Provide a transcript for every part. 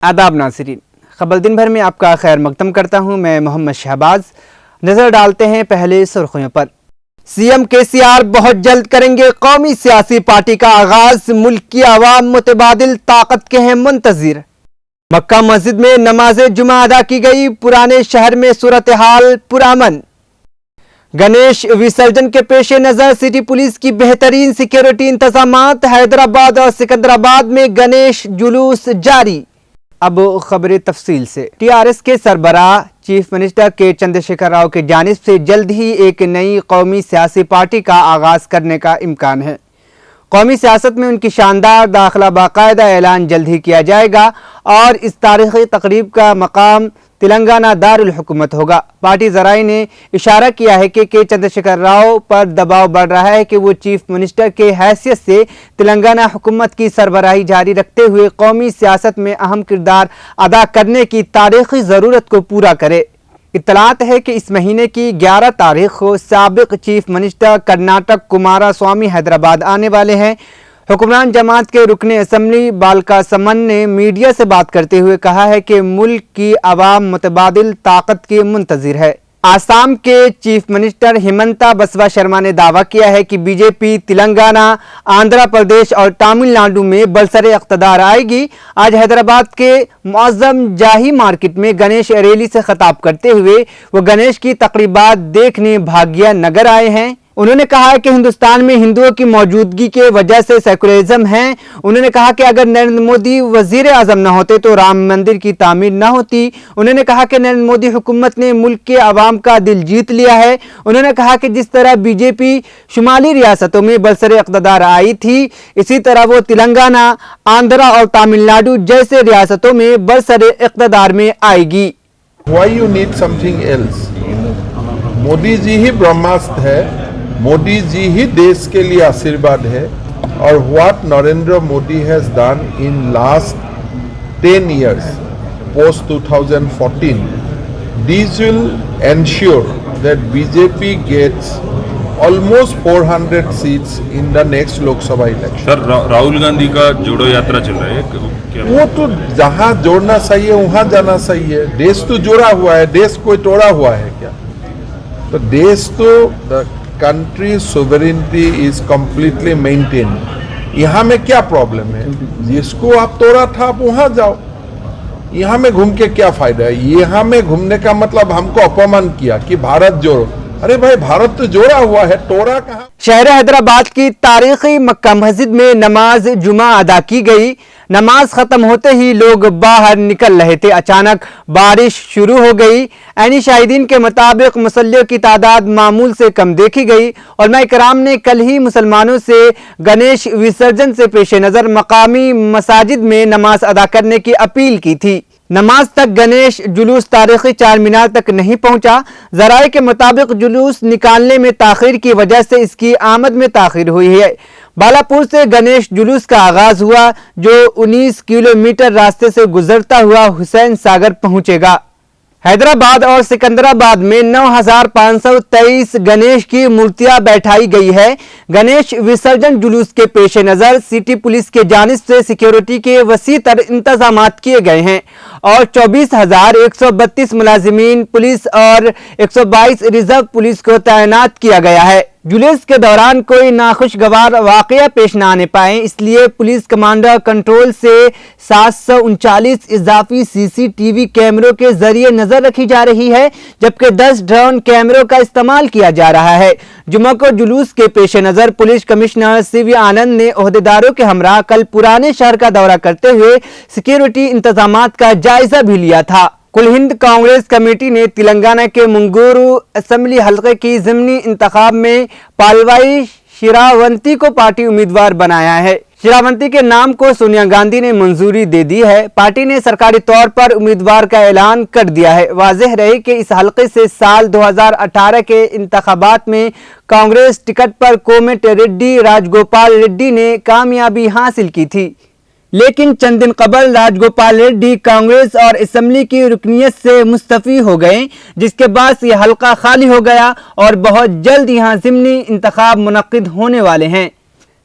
आदाब नाज़रीन, खबर दिन भर में आपका खैर मकदम करता हूं। मैं मोहम्मद शहबाज। नजर डालते हैं पहले सुर्खियों पर। सीएम केसीआर बहुत जल्द करेंगे कौमी सियासी पार्टी का आगाज, मुल्क की आवाम मुतबादिल ताकत के हैं मुंतजिर। मक्का मस्जिद में नमाज जुमा अदा की गई, पुराने शहर में सूरत हाल पुरअमन। गणेश विसर्जन के पेश नजर सिटी पुलिस की बेहतरीन सिक्योरिटी इंतजामात, हैदराबाद और सिकंदराबाद में गणेश जुलूस जारी। अब खबरें तफसील से। टीआरएस के सरबराह चीफ मिनिस्टर के चंद्रशेखर राव की जानिब से जल्द ही एक नई कौमी सियासी पार्टी का आगाज करने का इम्कान है। कौमी सियासत में उनकी शानदार दाखिला बाकायदा ऐलान जल्द ही किया जाएगा और इस तारीखी तकरीब का मकाम तेलंगाना दारुल हुकूमत होगा। पार्टी ज़राई ने इशारा किया है कि चंद्रशेखर राव पर दबाव बढ़ रहा है कि वो चीफ मिनिस्टर के हैसियत से तेलंगाना हुकूमत की सरबराही जारी रखते हुए कौमी सियासत में अहम किरदार अदा करने की तारीखी ज़रूरत को पूरा करे। इत्तलात है कि इस महीने की 11 तारीख को साबिक चीफ मिनिस्टर कर्नाटक कुमारा स्वामी हैदराबाद आने वाले हैं। हुक्मरान जमात के रुकने असम्बली बालका समन ने मीडिया से बात करते हुए कहा है कि मुल्क की आवाम मुतबादिल ताकत की मुंतजिर है। आसाम के चीफ मिनिस्टर हिमंता बसवा शर्मा ने दावा किया है कि बीजेपी तेलंगाना, आंध्र प्रदेश और तमिलनाडु में बरसरे इक़्तिदार आएगी। आज हैदराबाद के मुअज़्ज़म जाही मार्केट में गणेश रैली से खिताब करते हुए वो गणेश की तकरीबात देखने भाग्य नगर आए हैं। उन्होंने कहा कि हिंदुस्तान में हिंदुओं की मौजूदगी के वजह से सेकुलरिज्म है। उन्होंने कहा कि अगर नरेंद्र मोदी वजीर आजम न होते तो राम मंदिर की तामीर न होती। उन्होंने कहा कि नरेंद्र मोदी हुकूमत ने मुल्क के आवाम का दिल जीत लिया है। उन्होंने कहा कि जिस तरह बीजेपी शुमाली रियासतों में बरसरे इक़्तिदार आई थी, इसी तरह वो तेलंगाना, आंध्र और तमिलनाडु जैसे रियासतों में बरसरे इक़्तिदार में आएगी। Why you need something else? Modi ji ही ब्रह्मास्त्र है, मोदी जी ही देश के लिए आशीर्वाद है। और what Narendra Modi has done in last 10 years post 2014, these will ensure that BJP gets almost 400 seats in the next Lok Sabha election. Sir, Rahul Gandhi का जोड़ो यात्रा चल रहा है क्या? वो तो जहाँ जोड़ना सही है वहाँ जाना सही है। देश तो जोड़ा हुआ है, देश कोई तोड़ा हुआ है क्या? तो देश तो country sovereignty is completely maintain. यहाँ में क्या प्रॉब्लम है? जिसको आप तोड़ा था आप वहाँ जाओ। यहाँ में घूम के क्या फायदा है? यहाँ में घूमने का मतलब हमको अपमान किया कि भारत जोड़ो। अरे भाई, भारत तो जोड़ा हुआ है, तोड़ा कहाँ? शहर हैदराबाद की तारीखी मक्का मस्जिद में नमाज जुमा अदा की गई। नमाज खत्म होते ही लोग बाहर निकल रहे थे। अचानक बारिश शुरू हो गई। ऐनी शाहिदीन के मुताबिक मुसल्लियों की तादाद मामूल से कम देखी गई। उलमा इकराम ने कल ही मुसलमानों से गणेश विसर्जन से पेश नज़र मकामी मसाजिद में नमाज अदा करने की अपील की थी। नमाज तक गणेश जुलूस तारीखी चार मीनार तक नहीं पहुंचा। ज़राए के मुताबिक जुलूस निकालने में ताखीर की वजह से इसकी आमद में ताखीर हुई है। बालापुर से गणेश जुलूस का आगाज हुआ, जो 19 किलोमीटर रास्ते से गुजरता हुआ हुसैन सागर पहुंचेगा। हैदराबाद और सिकंदराबाद में 9,523 गणेश की मूर्तियां बैठाई गई है। गणेश विसर्जन जुलूस के पेश नज़र सिटी पुलिस के जानिब से सिक्योरिटी के वसी तर इंतजामात किए गए हैं और 24,132 मुलाजिमीन पुलिस और 122 रिजर्व पुलिस को तैनात किया गया है। जुलूस के दौरान कोई नाखुशगवार वाकया पेश न आने पाए, इसलिए पुलिस कमांडर कंट्रोल से 739 इजाफी सीसीटीवी कैमरों के जरिए नजर रखी जा रही है, जबकि 10 ड्रोन कैमरों का इस्तेमाल किया जा रहा है। जुम्मे को जुलूस के पेश नजर पुलिस कमिश्नर सीवी आनंद ने ओहदेदारों के हमरा कल पुराने शहर का दौरा करते हुए सिक्योरिटी इंतजामात का जायजा भी लिया था। कुल हिंद कांग्रेस कमेटी ने तेलंगाना के मुंगूरू असम्बली हल्के की ज़िमनी इंतखाब में पालवाई शिरावंती को पार्टी उम्मीदवार बनाया है। शिरावंती के नाम को सोनिया गांधी ने मंजूरी दे दी है। पार्टी ने सरकारी तौर पर उम्मीदवार का ऐलान कर दिया है। वाज़ेह रहे कि इस हल्के से साल 2018 के इंतखाबात में कांग्रेस टिकट पर कोमट रेड्डी राजगोपाल रेड्डी ने कामयाबी हासिल की थी, लेकिन चंद दिन कबल राजगोपाल रेड्डी कांग्रेस और असेंबली की रुकनियत से मुस्तफी हो गए, जिसके बाद ये हल्का खाली हो गया और बहुत जल्द यहाँ ज़िमनी इंतखाब मुनक्किद होने वाले हैं।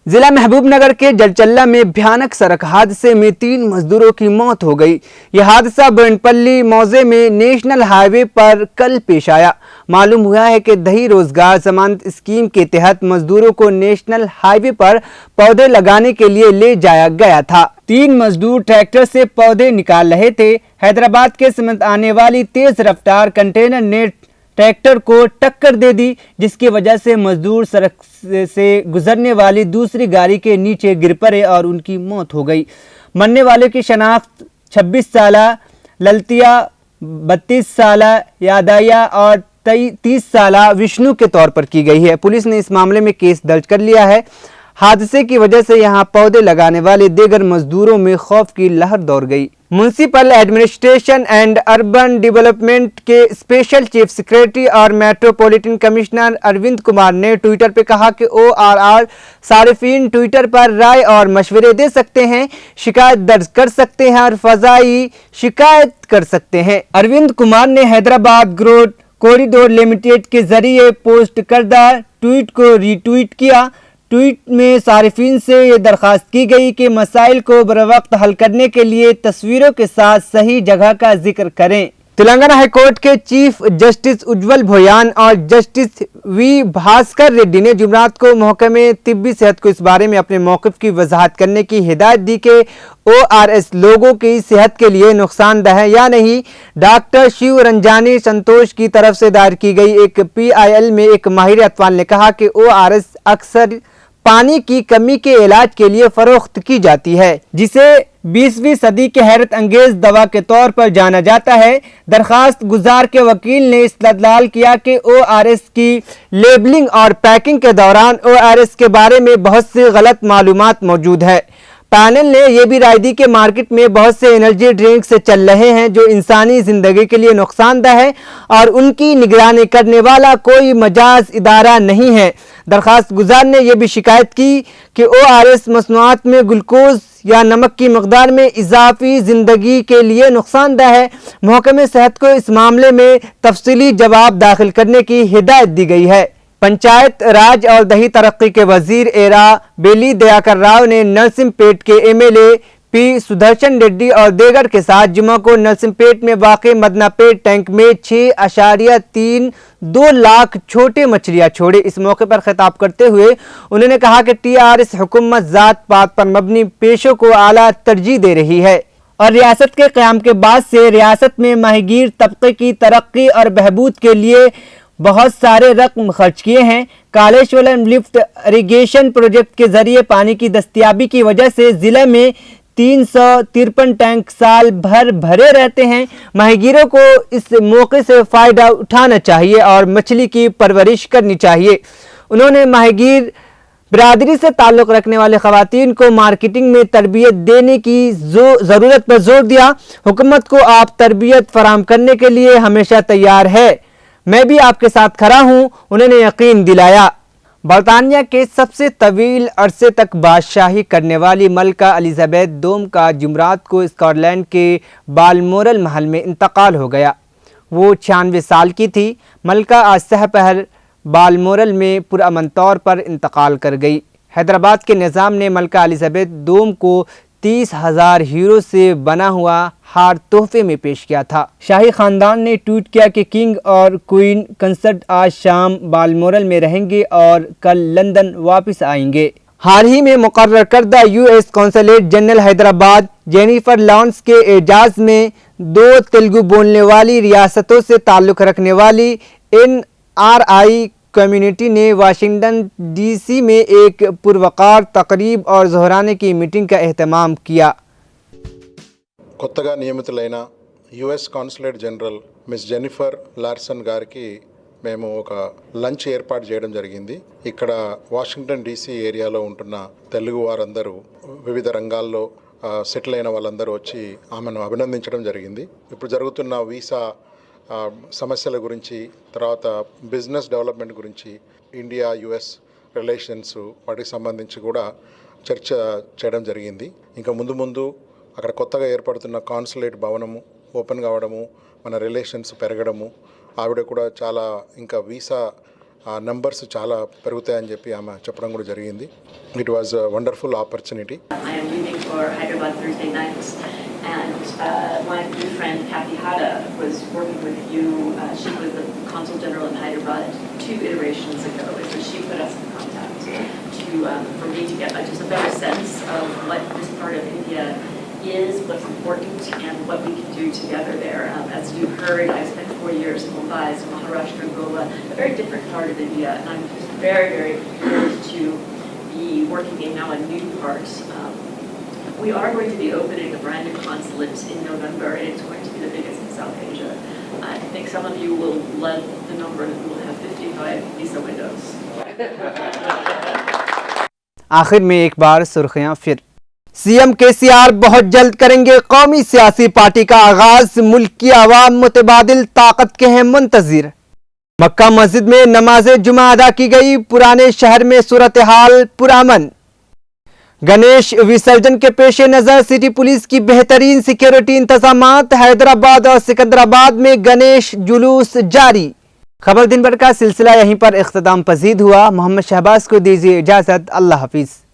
जिला महबूबनगर के जलचल्ला में भयानक सड़क हादसे में 3 मजदूरों की मौत हो गई। यह हादसा बोयनपल्ली मौजे में नेशनल हाईवे पर कल पेश आया। मालूम हुआ है कि दही रोजगार जमानत स्कीम के तहत मजदूरों को नेशनल हाईवे पर पौधे लगाने के लिए ले जाया गया था। 3 मजदूर ट्रैक्टर से पौधे निकाल रहे थे। हैदराबाद के समीप आने वाली तेज रफ्तार कंटेनर ने ट्रैक्टर को टक्कर दे दी, जिसकी वजह से मजदूर सड़क से गुजरने वाली दूसरी गाड़ी के नीचे गिर पड़े और उनकी मौत हो गई। मरने वाले की शनाख्त 26 साल ललतिया, 32 साल यादया और 30 साल विष्णु के तौर पर की गई है। पुलिस ने इस मामले में केस दर्ज कर लिया है। हादसे की वजह से यहां पौधे लगाने वाले दीगर मजदूरों में खौफ की लहर दौड़ गई। Municipal administration and urban development के स्पेशल चीफ सेक्रेटरी और मेट्रोपॉलिटन कमिश्नर अरविंद कुमार ने ट्विटर पर कहा कि ORR सारिफीन ट्विटर पर राय और मशवरे दे सकते हैं, शिकायत दर्ज कर सकते हैं और फजाई शिकायत कर सकते हैं। अरविंद कुमार ने हैदराबाद ग्रोथ कॉरिडोर लिमिटेड के जरिए पोस्ट करदा ट्वीट को रीट्वीट किया। ट्वीट में सारिफीन से ये दरख्वास्त की गई कि मसाइल को बरवक्त हल करने के लिए तस्वीरों के साथ सही जगह का जिक्र करें। तेलंगाना हाईकोर्ट के चीफ जस्टिस उज्जवल भोयान और जस्टिस वी भास्कर रेड्डी ने जुमरात को महकमे तिब्बी सेहत को इस बारे में अपने मौक़िफ़ की वजाहत करने की हिदायत दी कि ORS लोगों की सेहत के लिए नुकसानदह है या नहीं। डॉक्टर शिव रंजानी संतोष की तरफ से दायर की गई एक PIL में एक माहिर अतवाल ने कहा कि ORS अक्सर पानी की कमी के इलाज के लिए फरोख्त की जाती है, जिसे 20वीं सदी के हैरत अंगेज दवा के तौर पर जाना जाता है। दरखास्त गुजार के वकील ने इस्तदलाल किया कि ORS की लेबलिंग और पैकिंग के दौरान ORS के बारे में बहुत सी गलत मालूमात मौजूद है। पैनल ने यह भी राय दी कि मार्केट में बहुत से एनर्जी ड्रिंक्स चल रहे हैं जो इंसानी जिंदगी के लिए नुकसानदह है और उनकी निगरानी करने वाला कोई मजाज इदारा नहीं है। दरखास्त गुजार ने यह भी शिकायत की कि ORS मसनूआत में ग्लूकोज या नमक की मकदार में इजाफी जिंदगी के लिए नुकसानदह है। महकमे सेहत को इस मामले में तफसीली जवाब दाखिल करने की हिदायत दी गई है। पंचायत राज और दही तरक्की के वजीर एरा बेली दयाकर राव ने नरसिंहपेट के MLA P सुदर्शन रेड्डी और देगर के साथ जुमा को नरसिंहपेट में वाक़ मदनापेट टैंक में 6.32 लाख छोटे मछलियां छोड़े। इस मौके पर खिताब करते हुए उन्होंने कहा कि TRS हुकूमत जात पात पर मबनी पेशों को आला तरजीह दे रही है और रियासत के क़याम के बाद से रियासत में माहीगीर तबके की तरक्की और बहबूद के लिए बहुत सारे रकम खर्च किए हैं। कालेश्वरम लिफ्ट इरिगेशन प्रोजेक्ट के जरिए पानी की दस्तयाबी की वजह से जिले में 353 टैंक साल भर भरे रहते हैं। माहीगीरों को इस मौके से फ़ायदा उठाना चाहिए और मछली की परवरिश करनी चाहिए। उन्होंने माहीगीर बिरादरी से ताल्लुक़ रखने वाले ख़वातीन को मार्केटिंग में तरबियत देने की ज़रूरत पर जोर दिया। हुकूमत को आप तरबियत फराहम करने के लिए हमेशा तैयार है, मैं भी आपके साथ खड़ा हूँ, उन्होंने यकीन दिलाया। बरतानिया के सबसे तवील अरसे तक बादशाही करने वाली मलका एलिज़ाबेथ दोम का जुमरात को स्कॉटलैंड के बालमोरल महल में इंतकाल हो गया। वो 96 साल की थी। मलका आज सहपहर बालमोरल में पुरअमन तौर पर इंतकाल कर गई। हैदराबाद के निज़ाम ने मलका एलिज़ाबेथ दोम को 30,000 हीरो से बना हुआ हार तोहफे में पेश किया था। शाही खानदान ने ट्वीट किया कि किंग और क्वीन कंसर्ट आज शाम बालमोरल में रहेंगे और कल लंदन वापस आएंगे। हाल ही में मुकर्रर करदा US consulate general Hyderabad Jennifer Lawrence के एजाज़ में 2 तेलुगु बोलने वाली रियासतों से ताल्लुक़ रखने वाली NRI कम्युनिटी ने वाशिंगटन DC में एक पुरवकार तकरीब और ज़ोहराने की मीटिंग का एहतमाम किया। కొత్తగా నియమితులైన US consulate general miss Jennifer Larson గారికి మేము ఒక లంచ్ ఏర్పాటు చేయడం జరిగింది. ఇక్కడ వాషింగ్టన్ DC ఏరియాలో ఉంటున్న తెలుగు వారందరూ వివిధ రంగాల్లో సెటిల్ అయిన వాళ్ళందరూ వచ్చి ఆమెను అభినందించడం జరిగింది. ఇప్పుడు జరుగుతున్న వీసా సమస్యల గురించి, తర్వాత బిజినెస్ డెవలప్మెంట్ గురించి, ఇండియా US రిలేషన్స్ వాటికి సంబంధించి కూడా చర్చ చేయడం జరిగింది. ఇంకా ముందు అక్కడ కొత్తగా ఏర్పడుతున్న కాన్సులేట్ భవనము ఓపెన్ కావడము, మన రిలేషన్స్ పెరగడము, ఆవిడ కూడా చాలా ఇంకా వీసా ఆ నెంబర్స్ చాలా పెరుగుతాయని చెప్పి ఆమె చెప్పడం కూడా జరిగింది. It was wonderful opportunity. I am leaving for Hyderabad Thursday nights, and my good friend Kathy Hada was working with you. She was the Consul General in Hyderabad 2 iterations ago, and so she put us in contact for me to get just a better sense of what this part of India is, what's important, and what we can do together there. As you heard, I spent 4 years in Mumbai, so Maharashtra, Goa, a very different part of India, and I'm just very, very thrilled to be working in now a new part. We are going to be opening a brand new consulate in November, and it's going to be the biggest in South Asia. I think some of you will love the number that we will have 55 visa windows. आखिर में एक बार सुर्खियां फिर। CM KCR बहुत जल्द करेंगे कौमी सियासी पार्टी का आगाज, मुल्क की आवाम मुतबादिल ताकत के हैं मुंतजिर। मक्का मस्जिद में नमाज जुमा अदा की गई, पुराने शहर में सूरत हाल पुरामन। गणेश विसर्जन के पेश नजर सिटी पुलिस की बेहतरीन सिक्योरिटी इंतजामात, हैदराबाद और सिकंदराबाद में गणेश जुलूस जारी। खबर दिन भर का सिलसिला यहीं पर इख्तिताम पजीद हुआ। मोहम्मद शहबाज को दीजिए इजाजत। अल्लाह हाफिज।